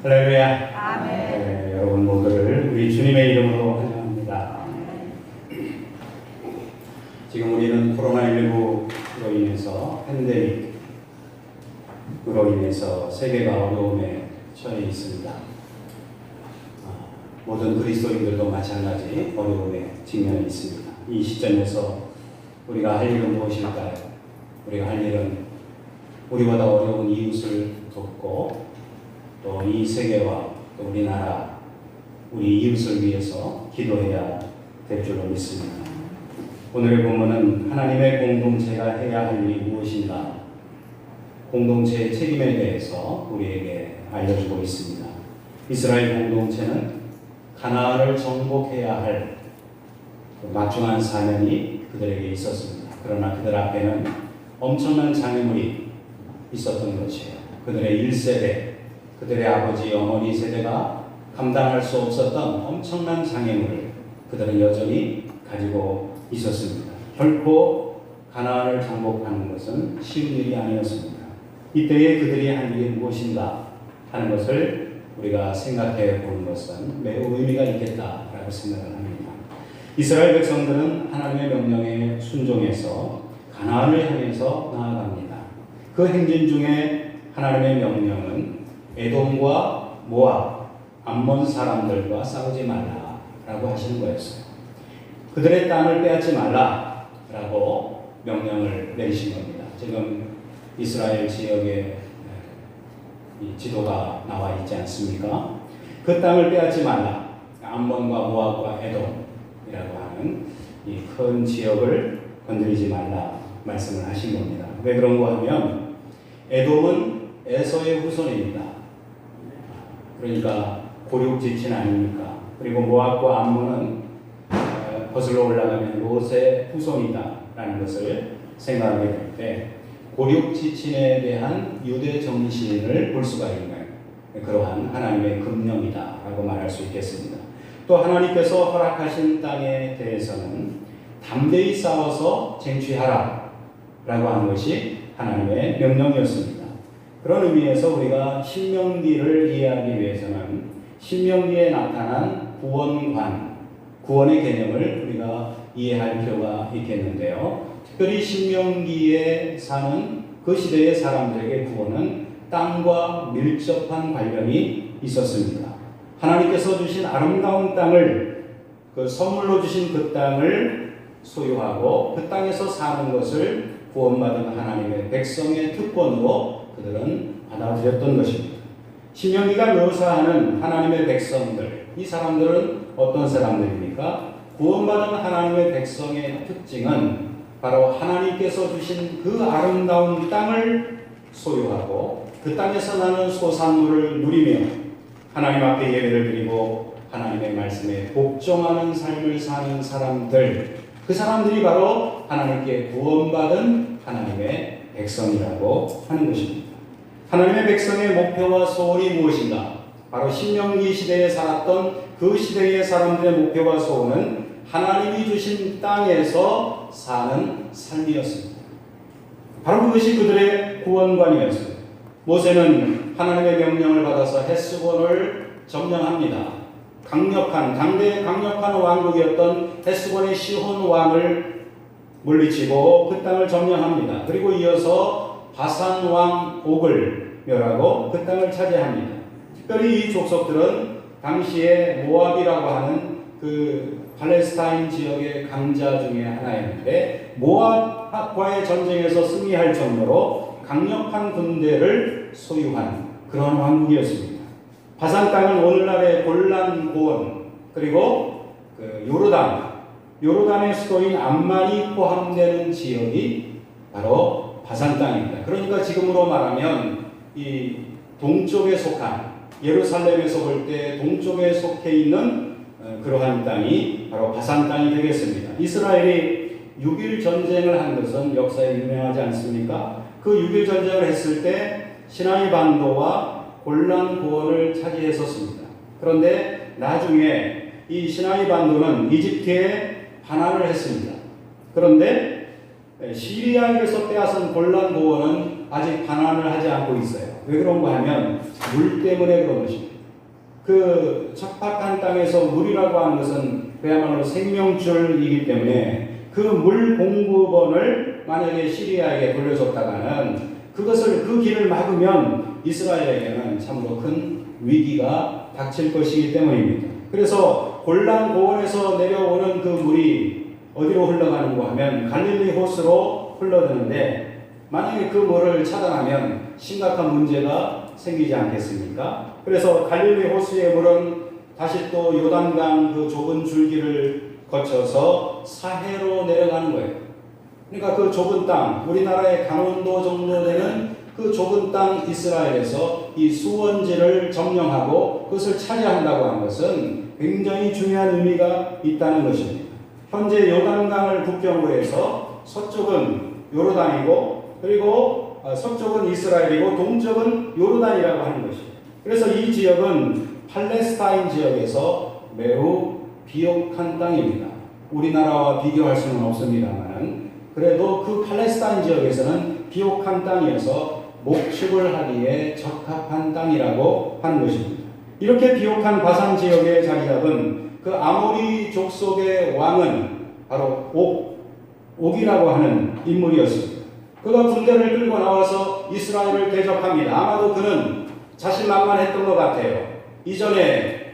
할렐루야. 아멘. 네, 여러분 모두를 우리 주님의 이름으로 환영합니다. 지금 우리는 코로나19로 인해서 팬데믹으로 인해서 세계가 어려움에 처해 있습니다. 모든 그리스도인들도 마찬가지 어려움에 직면해 있습니다. 이 시점에서 우리가 할 일은 무엇일까요? 우리가 할 일은 우리보다 어려운 이웃을 돕고 또 이 세계와 또 우리나라, 우리 이웃을 위해서 기도해야 될 줄로 믿습니다. 오늘의 본문은 하나님의 공동체가 해야 할 일이 무엇인가, 공동체의 책임에 대해서 우리에게 알려주고 있습니다. 이스라엘 공동체는 가나안을 정복해야 할 막중한 사명이 그들에게 있었습니다. 그러나 그들 앞에는 엄청난 장애물이 있었던 것이에요. 그들의 1세대, 그들의 아버지, 어머니 세대가 감당할 수 없었던 엄청난 장애물을 그들은 여전히 가지고 있었습니다. 결코 가나안을 정복하는 것은 쉬운 일이 아니었습니다. 이때에 그들이 할 일이 무엇인가 하는 것을 우리가 생각해 보는 것은 매우 의미가 있겠다라고 생각을 합니다. 이스라엘 백성들은 하나님의 명령에 순종해서 가나안을 향해서 나아갑니다. 그 행진 중에 하나님의 명령은 에돔과 모압, 암몬 사람들과 싸우지 말라라고 하시는 거였어요. 그들의 땅을 빼앗지 말라라고 명령을 내리신 겁니다. 지금 이스라엘 지역에 이 지도가 나와 있지 않습니까? 그 땅을 빼앗지 말라. 암몬과 모압과 에돔이라고 하는 이 큰 지역을 건드리지 말라 말씀을 하신 겁니다. 왜 그런가 하면 에돔은 에서의 후손입니다. 그러니까 고륙지친 아닙니까? 그리고 모압과 암몬은 거슬러 올라가면 롯의 후손이다라는 것을 생각하게 될 때 고륙지친에 대한 유대 정신을 볼 수가 있는 그러한 하나님의 금령이다라고 말할 수 있겠습니다. 또 하나님께서 허락하신 땅에 대해서는 담대히 싸워서 쟁취하라 라고 하는 것이 하나님의 명령이었습니다. 그런 의미에서 우리가 신명기를 이해하기 위해서는 신명기에 나타난 구원의 개념을 우리가 이해할 필요가 있겠는데요. 특별히 신명기에 사는 그 시대의 사람들에게 구원은 땅과 밀접한 관련이 있었습니다. 하나님께서 주신 아름다운 땅을, 그 선물로 주신 그 땅을 소유하고 그 땅에서 사는 것을 구원받은 하나님의 백성의 특권으로 그들은 받아들였던 것입니다. 신명기가 묘사하는 하나님의 백성들, 이 사람들은 어떤 사람들입니까? 구원받은 하나님의 백성의 특징은 바로 하나님께서 주신 그 아름다운 땅을 소유하고 그 땅에서 나는 소산물을 누리며 하나님 앞에 예배를 드리고 하나님의 말씀에 복종하는 삶을 사는 사람들, 그 사람들이 바로 하나님께 구원받은 하나님의 백성이라고 하는 것입니다. 하나님의 백성의 목표와 소원이 무엇인가? 바로 신명기 시대에 살았던 그 시대의 사람들의 목표와 소원은 하나님이 주신 땅에서 사는 삶이었습니다. 바로 그것이 그들의 구원관이었습니다. 모세는 하나님의 명령을 받아서 헷스본을 점령합니다. 강력한 왕국이었던 헷스본의 시혼 왕을 물리치고 그 땅을 점령합니다. 그리고 이어서 바산 왕 옥을 멸하고 그 땅을 차지합니다. 특별히 이 족속들은 당시에 모압이라고 하는 그 팔레스타인 지역의 강자 중에 하나였는데 모압과의 전쟁에서 승리할 정도로 강력한 군대를 소유한 그런 왕국이었습니다. 바산 땅은 오늘날의 골란 고원, 그리고 그 요르단의 수도인 암만이 포함되는 지역이 바로 바산 땅입니다. 그러니까 지금으로 말하면 이 동쪽에 속한, 예루살렘에서 볼 때 동쪽에 속해 있는 그러한 땅이 바로 바산 땅이 되겠습니다. 이스라엘이 6.1 전쟁을 한 것은 역사에 유명하지 않습니까? 그 6.1 전쟁을 했을 때 시나이 반도와 골란 고원을 차지했었습니다. 그런데 나중에 이 시나이 반도는 이집트에 반환을 했습니다. 그런데 시리아에서 빼앗은 골란 고원은 아직 반환을 하지 않고 있어요. 왜 그런가 하면 물 때문에 그런 것입니다. 그 척박한 땅에서 물이라고 하는 것은 그야말로 생명줄이기 때문에 그 물 공급원을 만약에 시리아에게 돌려줬다가는 그것을 그 길을 막으면 이스라엘에게는 참으로 큰 위기가 닥칠 것이기 때문입니다. 그래서 골란 고원에서 내려오는 그 물이 어디로 흘러가는가 하면 갈릴리 호수로 흘러드는데 만약에 그 물을 차단하면 심각한 문제가 생기지 않겠습니까? 그래서 갈릴리 호수의 물은 다시 또 요단강 그 좁은 줄기를 거쳐서 사해로 내려가는 거예요. 그러니까 그 좁은 땅, 우리나라의 강원도 정도 되는 그 좁은 땅 이스라엘에서 이 수원지를 점령하고 그것을 차지한다고 하는 것은 굉장히 중요한 의미가 있다는 것입니다. 현재 요단강을 국경으로 해서 서쪽은 요르단이고 그리고 서쪽은 이스라엘이고 동쪽은 요르단이라고 하는 것입니다. 그래서 이 지역은 팔레스타인 지역에서 매우 비옥한 땅입니다. 우리나라와 비교할 수는 없습니다만 그래도 그 팔레스타인 지역에서는 비옥한 땅이어서 목축을 하기에 적합한 땅이라고 하는 것입니다. 이렇게 비옥한 바산 지역에 자리 잡은 그 아모리 족속의 왕은 바로 옥이라고 하는 인물이었습니다. 그가 군대를 끌고 나와서 이스라엘을 대적합니다. 아마도 그는 자신만만했던 것 같아요. 이전에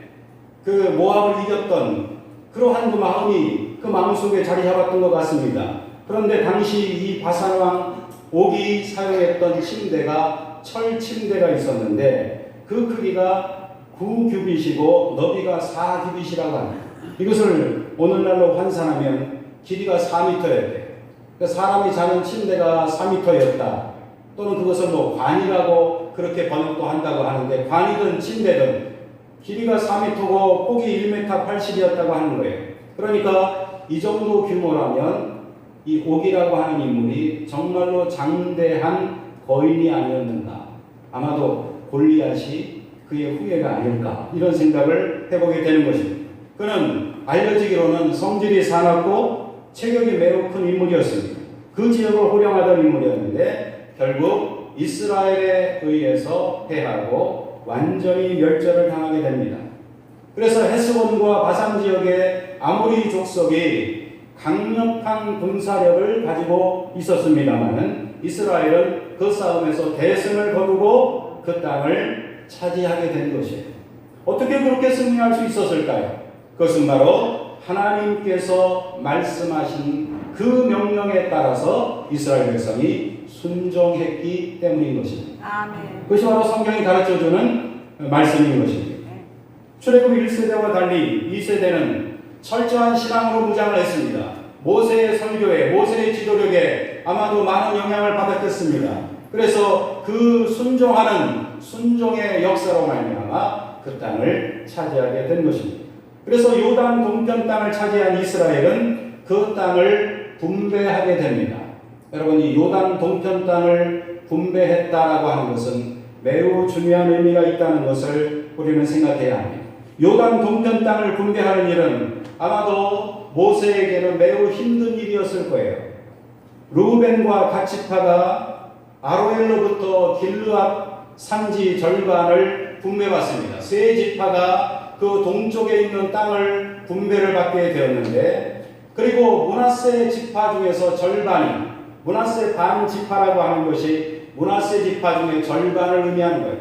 그 모압을 이겼던 그러한 그 마음이 그 마음속에 자리 잡았던 것 같습니다. 그런데 당시 이 바산왕 옥이 사용했던 침대가 철 침대가 있었는데 그 크기가 9규빗이고 너비가 4규빗이라고 합니다. 이것을 오늘날로 환산하면 길이가 4m였대요. 사람이 자는 침대가 4m였다. 또는 그것을 뭐 관이라고 그렇게 번역도 한다고 하는데 관이든 침대든 길이가 4m고 폭이 1m 80이었다고 하는 거예요. 그러니까 이 정도 규모라면 이 옥이라고 하는 인물이 정말로 장대한 거인이 아니었는가. 아마도 골리앗이 그의 후예가 아닐까 이런 생각을 해보게 되는 것입니다. 그는 알려지기로는 성질이 사납고 체격이 매우 큰 인물이었습니다. 그 지역을 호령하던 인물이었는데 결국 이스라엘에 의해서 패하고 완전히 멸절을 당하게 됩니다. 그래서 헤스본과 바산 지역의 아모리 족속이 강력한 군사력을 가지고 있었습니다마는 이스라엘은 그 싸움에서 대승을 거두고 그 땅을 차지하게 된 것이에요. 어떻게 그렇게 승리할 수 있었을까요? 그것은 바로 하나님께서 말씀하신 그 명령에 따라서 이스라엘 백성이 순종했기 때문인 것입니다. 아멘. 그것이 바로 성경이 가르쳐주는 말씀인 것입니다. 출애굽 1세대와 달리 2세대는 철저한 신앙으로 무장을 했습니다. 모세의 설교에 모세의 지도력에 아마도 많은 영향을 받았겠습니다. 그래서 그 순종하는 순종의 역사로 말미암아 그 땅을 차지하게 된 것입니다. 그래서 요단 동편 땅을 차지한 이스라엘은 그 땅을 분배하게 됩니다. 여러분, 이 요단 동편 땅을 분배했다라고 하는 것은 매우 중요한 의미가 있다는 것을 우리는 생각해야 합니다. 요단 동편 땅을 분배하는 일은 아마도 모세에게는 매우 힘든 일이었을 거예요. 루벤과 갓지파가 아로엘로부터 길르앗 산지 절반을 분배받습니다. 세 지파가 그 동쪽에 있는 땅을 분배를 받게 되었는데, 그리고 므낫세 지파 중에서 절반이, 므낫세 반 지파라고 하는 것이 므낫세 지파 중에 절반을 의미하는 거예요.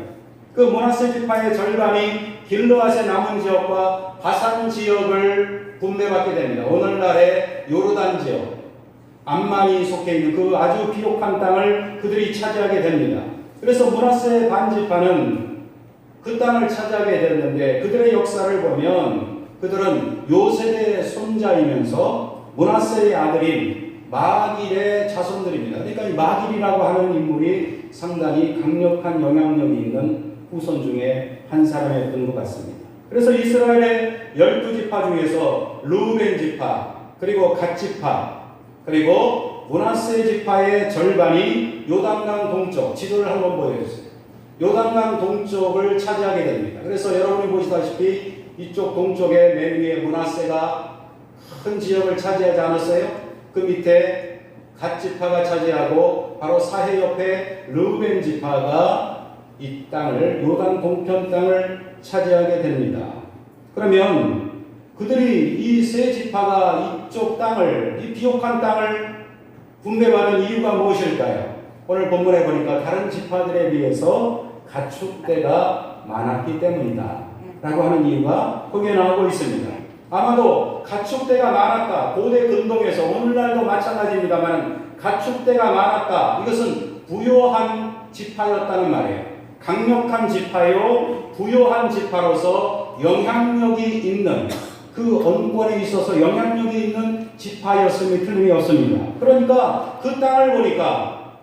그 므낫세 지파의 절반이 길르앗의 남은 지역과 바산 지역을 분배받게 됩니다. 오늘날의 요르단 지역, 암만이 속해 있는 그 아주 비옥한 땅을 그들이 차지하게 됩니다. 그래서 므낫세 반 지파는 그 땅을 차지하게 되었는데, 그들의 역사를 보면 그들은 요셉의 손자이면서 므낫세의 아들인 마길의 자손들입니다. 그러니까 이 마길이라고 하는 인물이 상당히 강력한 영향력이 있는 후손 중에 한 사람이었던 것 같습니다. 그래서 이스라엘의 12지파 중에서 루벤 지파, 그리고 갓 지파, 그리고 므낫세 지파의 절반이 요단강 동쪽, 지도를 한번 보여주세요. 요단강 동쪽을 차지하게 됩니다. 그래서 여러분이 보시다시피 이쪽 동쪽에 맨 위에 므낫세가 큰 지역을 차지하지 않았어요? 그 밑에 갓 지파가 차지하고 바로 사해 옆에 르우벤 지파가 이 땅을, 요단 동편 땅을 차지하게 됩니다. 그러면 그들이 이 세 지파가 이쪽 땅을, 이 비옥한 땅을 분배받은 이유가 무엇일까요? 오늘 본문에 보니까 다른 지파들에 비해서 가축대가 많았기 때문이다 라고 하는 이유가 거기에 나오고 있습니다. 아마도 가축대가 많았다, 고대 근동에서 오늘날도 마찬가지입니다만 가축대가 많았다, 이것은 부요한 지파였다는 말이에요. 강력한 지파요, 부요한 지파로서 영향력이 있는, 그 언권에 있어서 영향력이 있는 지파였음이 틀림이 없습니다. 그러니까 그 땅을 보니까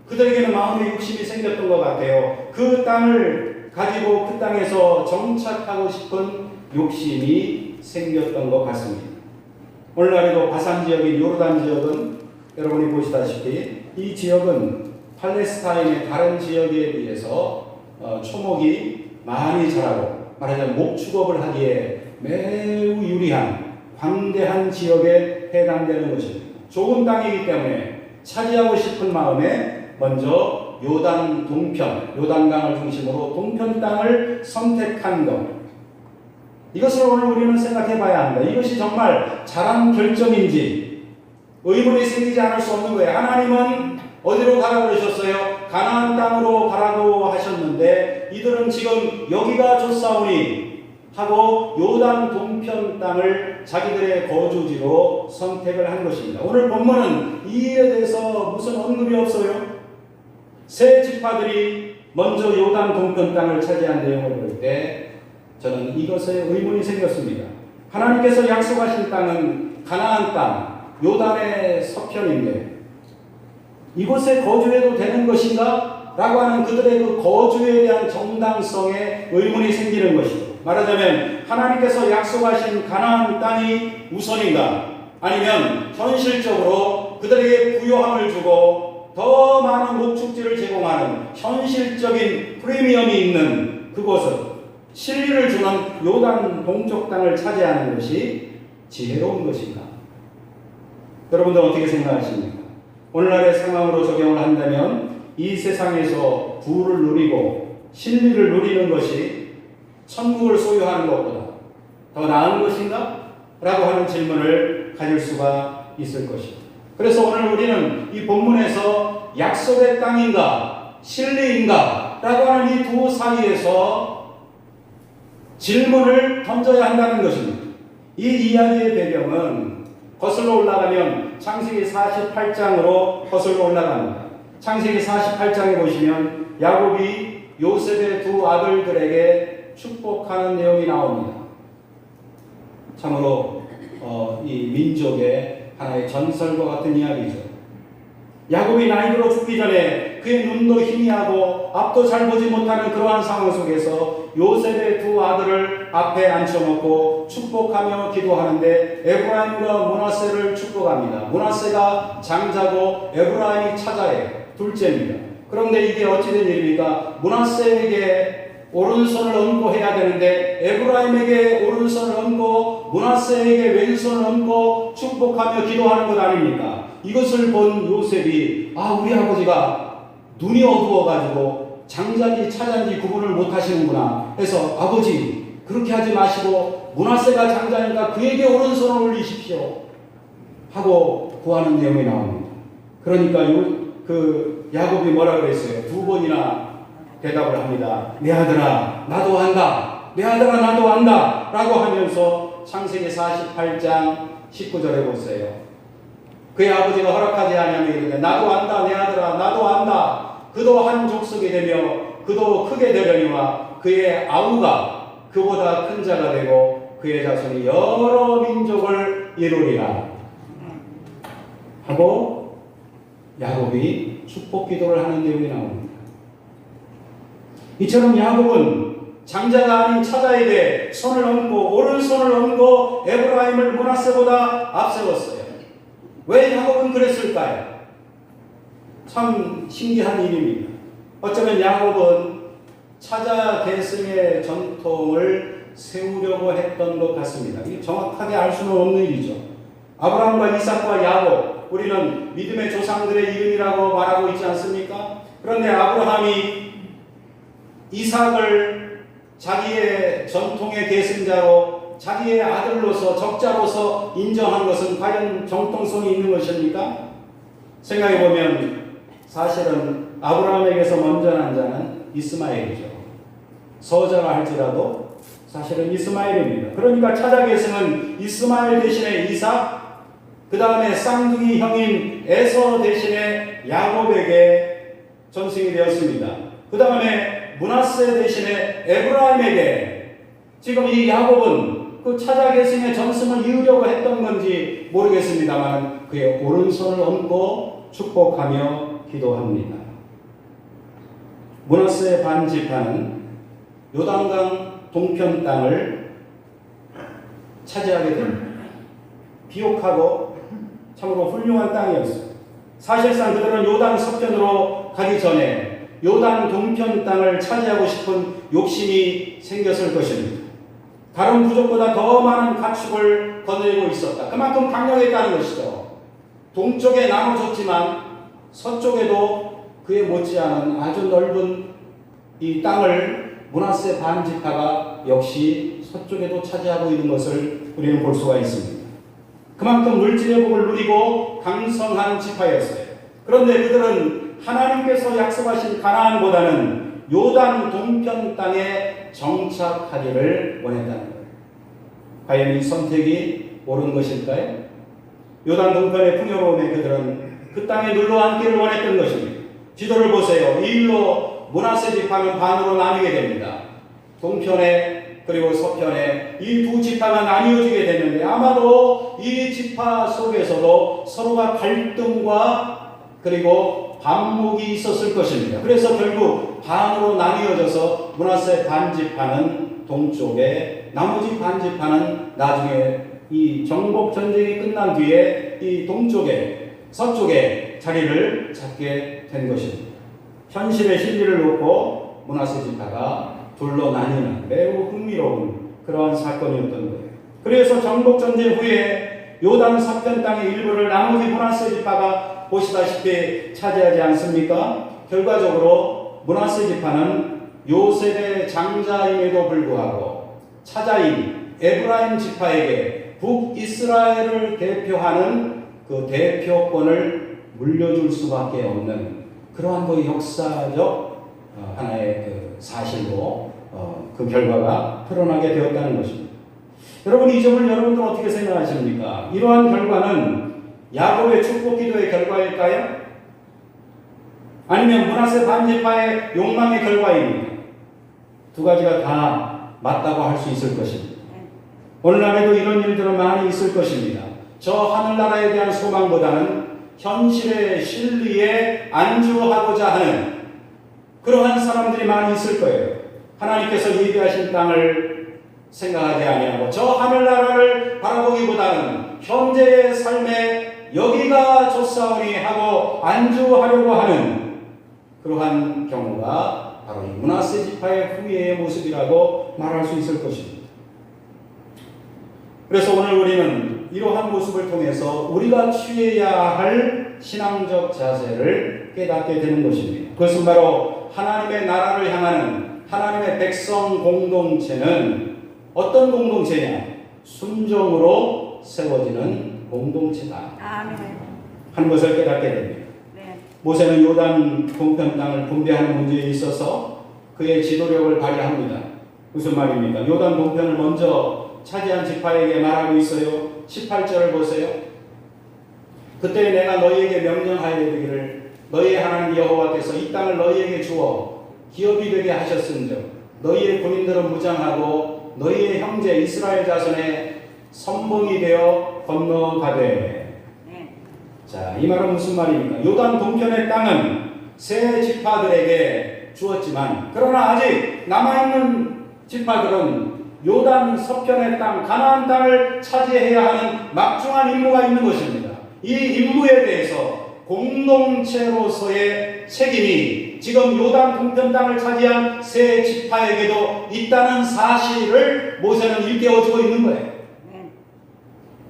그들에게는 마음의 욕심이 생겼던 것 같아요. 그 땅을 가지고 그 땅에서 정착하고 싶은 욕심이 생겼던 것 같습니다. 오늘날에도 바산 지역인 요르단 지역은 여러분이 보시다시피 이 지역은 팔레스타인의 다른 지역에 비해서 초목이 많이 자라고, 말하자면 목축업을 하기에 매우 유리한 광대한 지역에 해당되는 것입니다. 좋은 땅이기 때문에 차지하고 싶은 마음에 먼저 요단 동편, 요단강을 중심으로 동편 땅을 선택한 것, 이것을 오늘 우리는 생각해 봐야 합니다. 이것이 정말 잘한 결정인지 의문이 생기지 않을 수 없는 거예요. 하나님은 어디로 가라고 그러셨어요? 가나안 땅으로 가라고 하셨는데 이들은 지금 여기가 좋사오니 하고 요단 동편 땅을 자기들의 거주지로 선택을 한 것입니다. 오늘 본문은 이 일에 대해서 무슨 언급이 없어요. 세 지파들이 먼저 요단 동편 땅을 차지한 내용을 볼 때 저는 이것에 의문이 생겼습니다. 하나님께서 약속하신 땅은 가나안 땅, 요단의 서편인데 이곳에 거주해도 되는 것인가? 라고 하는 그들의 그 거주에 대한 정당성에 의문이 생기는 것이죠. 말하자면 하나님께서 약속하신 가나안 땅이 우선인가? 아니면 현실적으로 그들에게 부요함을 주고 더 많은 목축지를 제공하는 현실적인 프리미엄이 있는 그곳은 실리를 주는 요단 동쪽 땅을 차지하는 것이 지혜로운 것인가? 여러분들 어떻게 생각하십니까? 오늘날의 상황으로 적용을 한다면 이 세상에서 부를 누리고 실리를 누리는 것이 천국을 소유하는 것보다 더 나은 것인가? 라고 하는 질문을 가질 수가 있을 것입니다. 그래서 오늘 우리는 이 본문에서 약속의 땅인가? 실리인가? 라고 하는 이 두 사이에서 질문을 던져야 한다는 것입니다. 이 이야기의 배경은 거슬러 올라가면 창세기 48장으로 거슬러 올라갑니다. 창세기 48장에 보시면 야곱이 요셉의 두 아들들에게 축복하는 내용이 나옵니다. 참으로 이 민족의 하나의 전설과 같은 이야기죠. 야곱이 나이 들어 죽기 전에 그의 눈도 희미하고 앞도 잘 보지 못하는 그러한 상황 속에서 요셉의 두 아들을 앞에 앉혀놓고 축복하며 기도하는데 에브라임과 므낫세를 축복합니다. 므낫세가 장자고 에브라임이 차자예요. 둘째입니다. 그런데 이게 어찌된 일입니까? 므낫세에게 오른손을 얹고 해야 되는데 에브라임에게 오른손을 얹고 므낫세에게 왼손을 얹고 축복하며 기도하는 것 아닙니까? 이것을 본 요셉이 우리 아버지가 눈이 어두워가지고 장자인지 차자인지 구분을 못하시는구나 해서 아버지 그렇게 하지 마시고 므낫세가 장자니까 그에게 오른손을 올리십시오 하고 구하는 내용이 나옵니다. 그러니까 그 야곱이 뭐라 그랬어요? 두 번이나 대답을 합니다. 내 아들아 나도 안다. 내 아들아 나도 안다. 라고 하면서 창세기 48장 19절에 보세요. 그의 아버지가 허락하지 아니하며 이르되 나도 안다. 내 아들아 나도 안다. 그도 한 족속이 되며 그도 크게 되려니와 그의 아우가 그보다 큰 자가 되고 그의 자손이 여러 민족을 이루리라 하고 야곱이 축복 기도를 하는 내용이 나옵니다. 이처럼 야곱은 장자가 아닌 차자에게 손을 얹고 오른손을 얹고 에브라임을 므낫세보다 앞세웠어요. 왜 야곱은 그랬을까요? 참 신기한 일입니다. 어쩌면 야곱은 차자 계승의 전통을 세우려고 했던 것 같습니다. 이게 정확하게 알 수는 없는 일이죠. 아브라함과 이삭과 야곱, 우리는 믿음의 조상들의 이름이라고 말하고 있지 않습니까? 그런데 아브라함이 이삭을 자기의 전통의 계승자로 자기의 아들로서 적자로서 인정한 것은 과연 정통성이 있는 것입니까? 생각해보면 사실은 아브라함에게서 먼저 난 자는 이스마엘이죠. 서자가 할지라도 사실은 이스마엘입니다. 그러니까 차자 계승은 이스마엘 대신에 이삭, 그 다음에 쌍둥이 형인 에서 대신에 야곱에게 전승이 되었습니다. 그 다음에 므낫세 대신에 에브라임에게, 지금 이 야곱은 그 차자 계승의 전승을 이으려고 했던 건지 모르겠습니다만 그의 오른손을 얹고 축복하며 기도합니다. 므낫세 반지파는 요단강 동편 땅을 차지하게 됩니다. 비옥하고 참으로 훌륭한 땅이었어요. 사실상 그들은 요단 서편으로 가기 전에 요단 동편 땅을 차지하고 싶은 욕심이 생겼을 것입니다. 다른 부족보다 더 많은 가축을 거느리고 있었다. 그만큼 강력했다는 것이죠. 동쪽에 나눠줬지만 서쪽에도 그에 못지않은 아주 넓은 이 땅을 므낫세 반지파가 역시 서쪽에도 차지하고 있는 것을 우리는 볼 수가 있습니다. 그만큼 물질의 복을 누리고 강성한 지파였어요. 그런데 그들은 하나님께서 약속하신 가나안보다는 요단 동편 땅에 정착하기를 원했다는 거예요. 과연 이 선택이 옳은 것일까요? 요단 동편의 풍요로움에 그들은 그 땅에 눌러 앉기를 원했던 것입니다. 지도를 보세요. 이 일로 므낫세 지파는 반으로 나뉘게 됩니다. 동편에 그리고 서편에 이 두 지파가 나뉘어지게 됐는데 아마도 이 지파 속에서도 서로가 갈등과 그리고 반목이 있었을 것입니다. 그래서 결국 반으로 나뉘어져서 므낫세 반지파는 동쪽에, 나머지 반지파는 나중에 이 정복 전쟁이 끝난 뒤에 이 동쪽에, 서쪽에 자리를 잡게 된 것입니다. 현실의 진리를 놓고 므낫세 지파가 둘로 나뉘는 매우 흥미로운 그러한 사건이었던 거예요. 그래서 정복 전쟁 후에 요단 서편 땅의 일부를 나머지 므낫세 지파가 보시다시피 차지하지 않습니까? 결과적으로 므낫세 지파는 요셉의 장자임에도 불구하고 차자인 에브라임 지파에게 북이스라엘을 대표하는 그 대표권을 물려줄 수밖에 없는 그러한 그 역사적 하나의 그 사실로 그 결과가 드러나게 되었다는 것입니다. 여러분, 이 점을 여러분들은 어떻게 생각하십니까? 이러한 결과는 야곱의 축복 기도의 결과일까요? 아니면 므낫세 반지파의 욕망의 결과입니까? 두 가지가 다 맞다고 할 수 있을 것입니다. 오늘날에도 이런 일들은 많이 있을 것입니다. 저 하늘나라에 대한 소망보다는 현실의 진리에 안주하고자 하는 그러한 사람들이 많이 있을 거예요. 하나님께서 예비하신 땅을 생각하지 아니하고 저 하늘나라를 바라보기보다는 현재의 삶에 여기가 좋사오니 하고 안주하려고 하는 그러한 경우가 바로 이 므낫세 지파의 후예의 모습이라고 말할 수 있을 것입니다. 그래서 오늘 우리는 이러한 모습을 통해서 우리가 취해야 할 신앙적 자세를 깨닫게 되는 것입니다. 그것은 바로 하나님의 나라를 향하는 하나님의 백성 공동체는 어떤 공동체냐? 순종으로 세워지는 공동체다. 아멘. 하는 것을 깨닫게 됩니다. 네. 모세는 요단 동편 땅을 분배하는 문제에 있어서 그의 지도력을 발휘합니다. 무슨 말입니까? 요단 동편을 먼저 차지한 지파에게 말하고 있어요. 18절을 보세요. 그때 내가 너희에게 명령하여 이르기를 너희의 하나님 여호와께서 이 땅을 너희에게 주어 기업이 되게 하셨은즉 너희의 군인들은 무장하고 너희의 형제 이스라엘 자손의 선봉이 되어 건너가되. 네. 자, 이 말은 무슨 말입니까? 요단 동편의 땅은 세 지파들에게 주었지만 그러나 아직 남아있는 지파들은 요단 서편의 땅, 가나안 땅을 차지해야 하는 막중한 임무가 있는 것입니다. 이 임무에 대해서 공동체로서의 책임이 지금 요단 동편 땅을 차지한 세 지파에게도 있다는 사실을 모세는 일깨워주고 있는 거예요.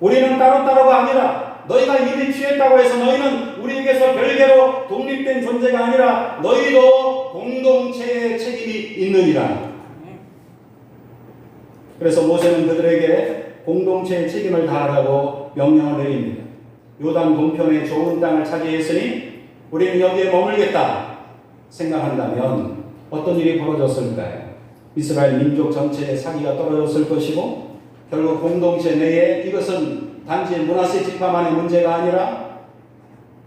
우리는 따로따로가 아니라 너희가 이미 취했다고 해서 너희는 우리에게서 별개로 독립된 존재가 아니라 너희도 공동체의 책임이 있느니라. 그래서 모세는 그들에게 공동체의 책임을 다하라고 명령을 내립니다. 요단 동편의 좋은 땅을 차지했으니 우리는 여기에 머물겠다 생각한다면 어떤 일이 벌어졌을까요? 이스라엘 민족 전체의 사기가 떨어졌을 것이고 결국 공동체 내에 이것은 단지 므낫세 지파만의 문제가 아니라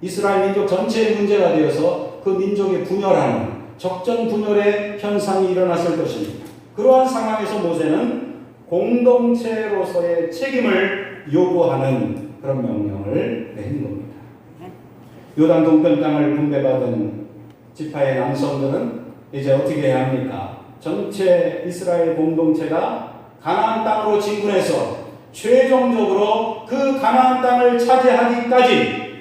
이스라엘 민족 전체의 문제가 되어서 그 민족이 분열하는 적전 분열의 현상이 일어났을 것입니다. 그러한 상황에서 모세는 공동체로서의 책임을 요구하는 그런 명령을 내린 겁니다. 요단 동편 땅을 분배받은 지파의 남성들은 이제 어떻게 해야 합니까? 전체 이스라엘 공동체가 가나안 땅으로 진군해서 최종적으로 그 가나안 땅을 차지하기까지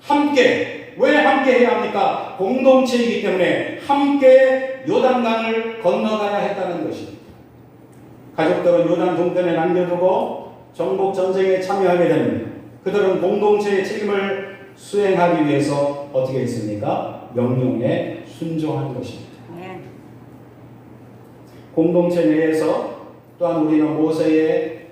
함께, 왜 함께 해야 합니까? 공동체이기 때문에 함께 요단강을 건너가야 했다는 것입니다. 가족들은 요단 동편에 남겨두고 정복 전쟁에 참여하게 됩니다. 그들은 공동체의 책임을 수행하기 위해서 어떻게 했습니까? 명령에 순종한 것입니다. 공동체 내에서 또한 우리는 모세의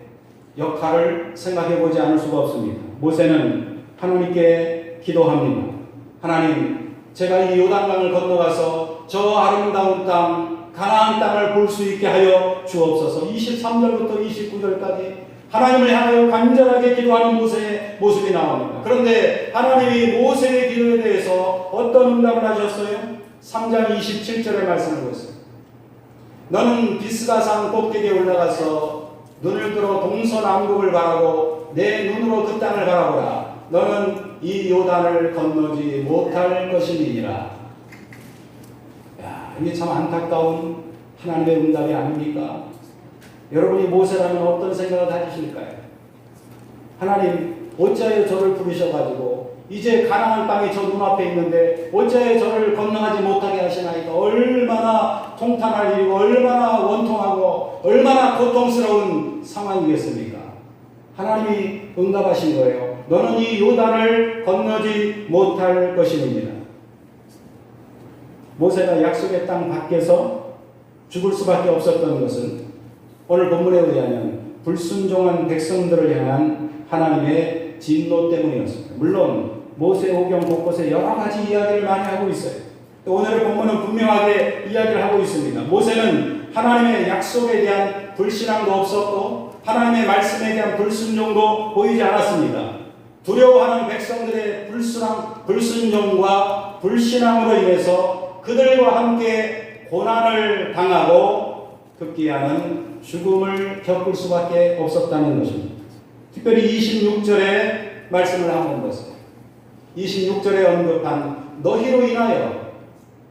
역할을 생각해 보지 않을 수가 없습니다. 모세는 하나님께 기도합니다. 하나님, 제가 이 요단강을 건너가서 저 아름다운 땅, 가나안 땅을 볼 수 있게 하여 주옵소서. 23절부터 29절까지 하나님을 향하여 간절하게 기도하는 모세의 모습이 나옵니다. 그런데 하나님이 모세의 기도에 대해서 어떤 응답을 하셨어요? 3장 27절의 말씀을 보세요. 너는 비스가산 꼭대기에 올라가서 눈을 들어 동서남북을 바라고 내 눈으로 그 땅을 바라보라. 너는 이 요단을 건너지 못할 것이니라. 이게 참 안타까운 하나님의 응답이 아닙니까? 여러분이 모세라면 어떤 생각을 가지실까요? 하나님, 어찌하여 저를 부르셔가지고 이제 가나안 땅이 저 눈앞에 있는데 어찌하여 저를 건너가지 못하게 하시나이까? 얼마나 통탄할 일이고 얼마나 원통하고 얼마나 고통스러운 상황이겠습니까? 하나님이 응답하신 거예요. 너는 이 요단을 건너지 못할 것입니다. 모세가 약속의 땅 밖에서 죽을 수밖에 없었던 것은 오늘 본문에 의하면 불순종한 백성들을 향한 하나님의 진노 때문이었습니다. 물론 모세오경 곳곳에 여러 가지 이야기를 많이 하고 있어요. 오늘의 본문은 분명하게 이야기를 하고 있습니다. 모세는 하나님의 약속에 대한 불신앙도 없었고 하나님의 말씀에 대한 불순종도 보이지 않았습니다. 두려워하는 백성들의 불순종과 불신앙으로 인해서 그들과 함께 고난을 당하고 급기야는 죽음을 겪을 수밖에 없었다는 것입니다. 특별히 26절의 말씀을 한번 보세요. 26절에 언급한 너희로 인하여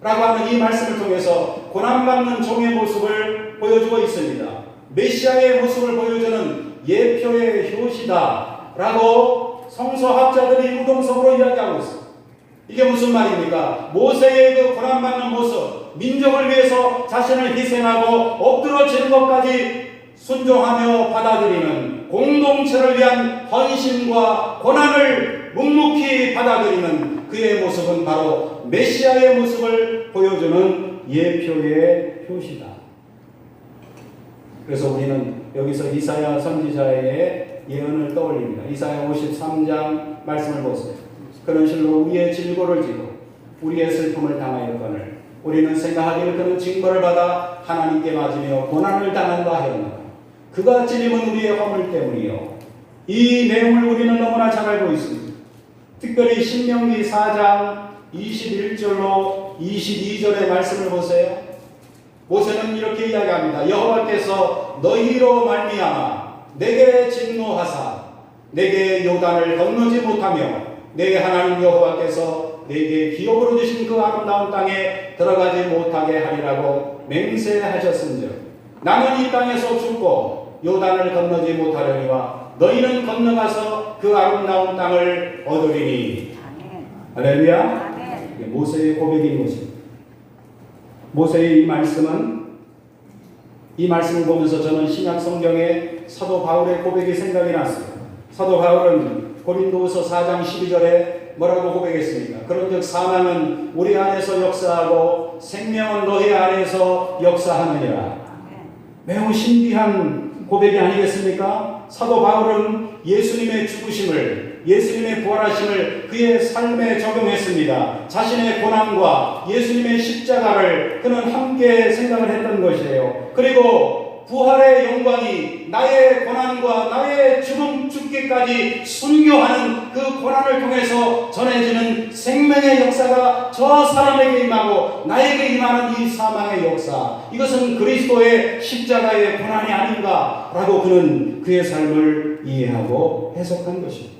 라고 하는 이 말씀을 통해서 고난받는 종의 모습을 보여주고 있습니다. 메시아의 모습을 보여주는 예표의 효시다 라고 성서학자들이 유동성으로 이야기하고 있습니다. 이게 무슨 말입니까? 모세의 그 고난받는 모습, 민족을 위해서 자신을 희생하고 엎드러지는 것까지 순종하며 받아들이는 공동체를 위한 헌신과 고난을 묵묵히 받아들이는 그의 모습은 바로 메시아의 모습을 보여주는 예표의 효시다. 그래서 우리는 여기서 이사야 선지자의 예언을 떠올립니다. 이사야 53장 말씀을 보세요. 그런 실로 우리의 질고를 지고 우리의 슬픔을 당하였거늘 우리는 생각하기를 그는 징벌을 받아 하나님께 맞으며 고난을 당한다 하였노라. 그가 찔림은 우리의 허물 때문이요. 이 내용을 우리는 너무나 잘 알고 있습니다. 특별히 신명기 4장 21절로 22절의 말씀을 보세요. 모세는 이렇게 이야기합니다. 여호와께서 너희로 말미암아 내게 진노하사 내게 요단을 건너지 못하며 내 하나님 여호와께서 내게 기업으로 주신 그 아름다운 땅에 들어가지 못하게 하리라고 맹세하셨은즉 나는 이 땅에서 죽고 요단을 건너지 못하려니와 너희는 건너가서 그 아름다운 땅을 얻으리니. 할렐루야. 이게 모세의 고백인 것입니다. 모세의 이 말씀은, 이 말씀을 보면서 저는 신약 성경의 사도 바울의 고백이 생각이 났어요. 사도 바울은 고린도후서 4장 12절에 뭐라고 고백했습니까? 그런즉 사망은 우리 안에서 역사하고 하고 생명은 너희 안에서 역사하느니라. 매우 신비한 고백이 아니겠습니까? 사도 바울은 예수님의 죽으심을, 예수님의 부활하심을 그의 삶에 적용했습니다. 자신의 고난과 예수님의 십자가를 그는 함께 생각을 했던 것이에요. 그리고 부활의 영광이 나의 고난과 나의 죽기까지 순교하는 그 고난을 통해서 전해지는 생명의 역사가 저 사람에게 임하고 나에게 임하는 이 사망의 역사, 이것은 그리스도의 십자가의 고난이 아닌가라고 그는 그의 삶을 이해하고 해석한 것입니다.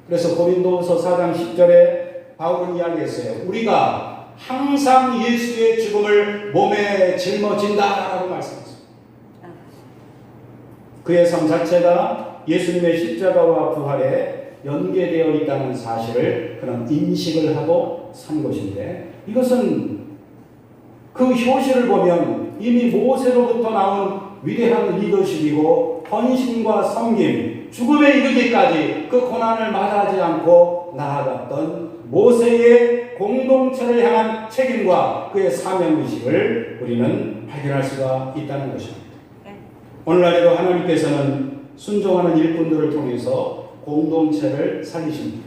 그래서 고린도후서 4장 10절에 바울은 이야기했어요. 우리가 항상 예수의 죽음을 몸에 짊어진다라고 말씀했습니다. 그의 삶 자체가 예수님의 십자가와 부활에 연계되어 있다는 사실을 그런 인식을 하고 산 것인데, 이것은 그 효시를 보면 이미 모세로부터 나온 위대한 리더십이고 헌신과 섬김, 죽음에 이르기까지 그 고난을 마다하지 않고 나아갔던 모세의 공동체를 향한 책임과 그의 사명의식을 우리는 발견할 수가 있다는 것입니다. 오늘날에도 하나님께서는 순종하는 일꾼들을 통해서 공동체를 살리십니다.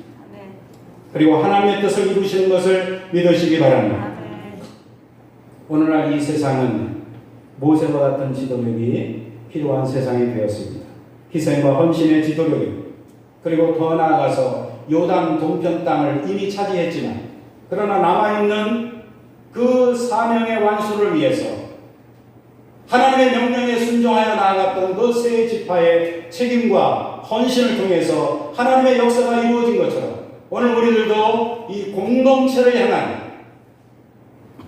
그리고 하나님의 뜻을 이루시는 것을 믿으시기 바랍니다. 오늘날 이 세상은 모세와 같은 지도력이 필요한 세상이 되었습니다. 희생과 헌신의 지도력이고, 그리고 더 나아가서 요단 동편 땅을 이미 차지했지만 그러나 남아있는 그 사명의 완수를 위해서 하나님의 명령에 순종하여 나아갔던 그 세 지파의 책임과 헌신을 통해서 하나님의 역사가 이루어진 것처럼 오늘 우리들도 이 공동체를 향한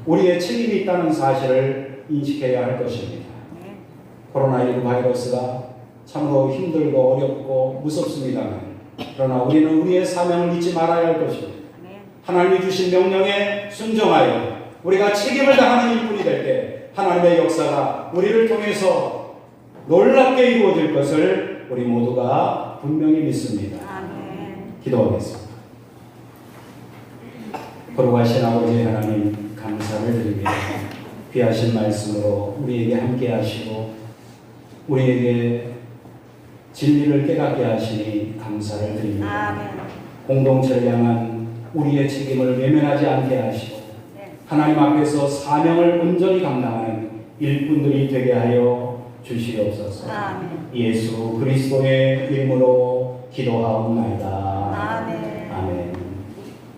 우리의 책임이 있다는 사실을 인식해야 할 것입니다. 코로나19 바이러스가 참으로 힘들고 어렵고 무섭습니다만, 그러나 우리는 우리의 사명을 잊지 말아야 할 것입니다. 하나님이 주신 명령에 순종하여 우리가 책임을 다하는 일꾼이 될 때 하나님의 역사가 우리를 통해서 놀랍게 이루어질 것을 우리 모두가 분명히 믿습니다. 기도하겠습니다. 거룩하신 아버지 하나님, 감사를 드립니다. 귀하신 말씀으로 우리에게 함께 하시고 우리에게 진리를 깨닫게 하시니 감사를 드립니다. 공동체를 향한 우리의 책임을 외면하지 않게 하시고 하나님 앞에서 사명을 온전히 감당하는 일꾼들이 되게 하여 주시옵소서. 예수 그리스도의 이름으로 기도하옵나이다.